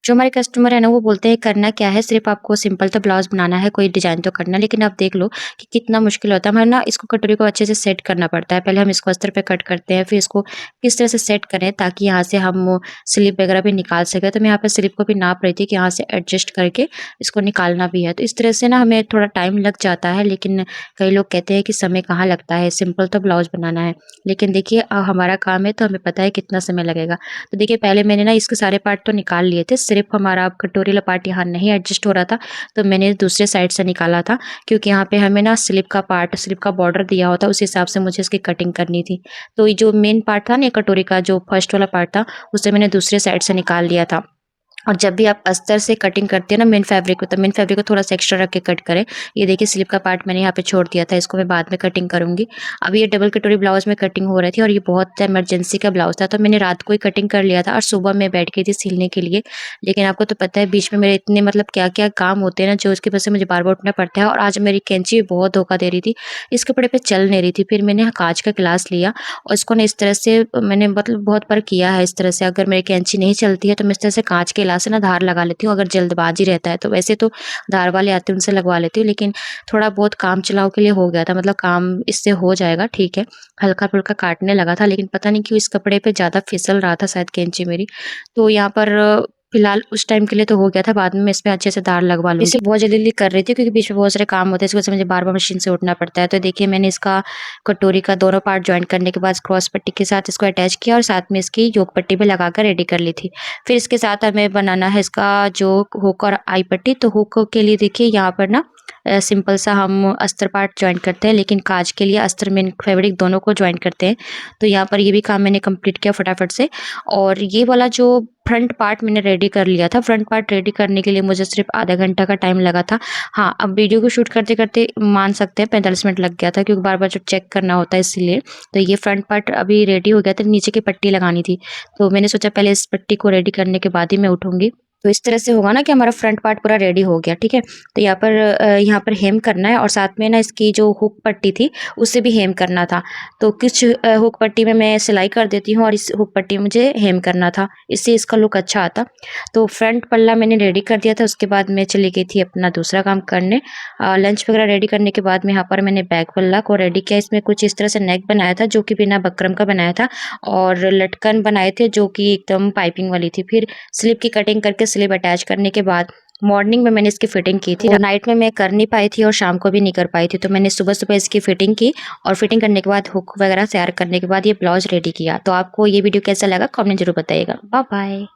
जो हमारे कस्टमर है ना वो बोलते हैं करना क्या है, सिर्फ़ आपको सिंपल तो ब्लाउज़ बनाना है, कोई डिज़ाइन तो करना है। लेकिन आप देख लो कि कितना मुश्किल होता है। हमें ना इसको कटोरी को अच्छे से सेट करना पड़ता है। पहले हम इसको अस्तर पे कट करते हैं, फिर इसको किस तरह से सेट करें ताकि यहाँ से हम वो स्लिप वगैरह भी निकाल सकें। तो मैं यहाँ पे स्लिप को भी नाप रही थी कि यहाँ से एडजस्ट करके इसको निकालना भी है। तो इस तरह से ना हमें थोड़ा टाइम लग जाता है, लेकिन कई लोग कहते हैं कि समय कहाँ लगता है, सिंपल तो ब्लाउज़ बनाना है। लेकिन देखिए हमारा काम है तो हमें पता है कितना समय लगेगा। तो देखिए पहले मैंने ना इसके सारे पार्ट तो निकाल लिए थे, सिर्फ़ हमारा कटोरी वाला पार्ट यहाँ नहीं एडजस्ट हो रहा था, तो मैंने दूसरे साइड से निकाला था क्योंकि यहाँ पे हमें ना स्लिप का बॉर्डर दिया होता है, उस हिसाब से मुझे इसकी कटिंग करनी थी। तो ये जो मेन पार्ट था ना, ये कटोरी का जो फर्स्ट वाला पार्ट था, उसे मैंने दूसरे साइड से निकाल लिया था। और जब भी आप अस्तर से कटिंग करते हैं ना मेन फैब्रिक को, तो मेन फैब्रिक को थोड़ा-सा एक्स्ट्रा रख के कट करें। ये देखिए स्लिप का पार्ट मैंने यहाँ पे छोड़ दिया था, इसको मैं बाद में कटिंग करूँगी। अभी ये डबल कटोरी ब्लाउज़ में कटिंग हो रही थी और ये बहुत इमरजेंसी का ब्लाउज़ था, तो मैंने रात को ही कटिंग कर लिया था और सुबह मैं बैठ गई थी सिलने के लिए। लेकिन आपको तो पता है बीच में मेरे इतने मतलब क्या-क्या काम होते हैं ना, जो उसकी वजह से मुझे बार-बार उठना पड़ता है और आज मेरी कैंची भी बहुत धोखा दे रही थी। इस कपड़े पे चल नहीं रही थी, फिर मैंने काँच का ग्लास लिया और इसको ना इस तरह से मैंने मतलब बहुत बार किया है इस तरह से। अगर मेरी कैंची नहीं चलती है तो मैं इस तरह से काँच के ग्लास से ना धार लगा लेती हूँ, अगर जल्दबाज़ी रहता है तो। वैसे तो धार वाले आते हैं उनसे लगवा लेती हूँ, लेकिन थोड़ा बहुत काम चलाऊ के लिए हो गया था, मतलब काम इससे हो जाएगा ठीक है। हल्का-फुल्का काटने लगा था, लेकिन पता नहीं क्यों इस कपड़े पे ज़्यादा फिसल रहा था शायद कैंची मेरी। तो यहाँ पर फिलहाल उस टाइम के लिए तो हो गया था, बाद में मैं इसमें अच्छे से धार लगवा लूँगी। इसे बहुत जल्दी-जल्दी कर रही थी क्योंकि बीच में बहुत सारे काम होते हैं, इस वजह से मुझे बार-बार मशीन से उठना पड़ता है। तो देखिए मैंने इसका कटोरी का दोनों पार्ट जॉइन करने के बाद क्रॉस पट्टी के साथ इसको अटैच किया और साथ में इसकी योक पट्टी भी लगाकर रेडी कर ली थी। फिर इसके साथ हमें बनाना है इसका जो हुक और आई पट्टी। तो हुक के लिए देखिए यहाँ पर ना सिंपल सा हम अस्तर पार्ट जॉइन करते हैं, लेकिन काज के लिए अस्तर मेन फैब्रिक दोनों को जॉइन करते हैं। तो यहाँ पर ये भी काम मैंने कंप्लीट किया फटाफट से और ये वाला जो फ्रंट पार्ट मैंने रेडी कर लिया था। फ्रंट पार्ट रेडी करने के लिए मुझे सिर्फ आधा घंटा का टाइम लगा था। हाँ, अब वीडियो को शूट करते-करते मान सकते हैं 45 मिनट लग गया था क्योंकि बार-बार जो चेक करना होता है इसीलिए। तो ये फ्रंट पार्ट अभी रेडी हो गया था, नीचे की पट्टी लगानी थी। तो मैंने सोचा पहले इस पट्टी को रेडी करने के बाद ही मैं उठूँगी। तो इस तरह से होगा ना कि हमारा फ्रंट पार्ट पूरा रेडी हो गया, ठीक है? तो यहाँ पर हेम करना है और साथ में ना इसकी जो हुक पट्टी थी, उसे भी हेम करना था। तो कुछ हुक पट्टी में मैं सिलाई कर देती हूँ और इस हुक पट्टी में मुझे हेम करना था, इससे इसका लुक अच्छा आता। तो फ्रंट पल्ला मैंने रेडी कर दिया था, उसके बाद मैं चली गई थी अपना दूसरा काम करने। लंच वगैरह रेडी करने के बाद में यहाँ पर मैंने बैक पल्ला को रेडी किया। इसमें कुछ इस तरह से नेक बनाया था, जो कि बिना बकरम का बनाया था और लटकन बनाए थे, जो कि एकदम पाइपिंग वाली थी। फिर स्लीव की कटिंग करके स्लीव अटैच करने के बाद मॉर्निंग में मैंने इसकी फिटिंग की थी। नाइट में मैं कर नहीं पाई थी और शाम को भी नहीं कर पाई थी, तो मैंने सुबह-सुबह इसकी फिटिंग की और फिटिंग करने के बाद हुक वगैरह तैयार करने के बाद ये ब्लाउज़ रेडी किया। तो आपको ये वीडियो कैसा लगा कमेंट ज़रूर बताइएगा। Bye bye.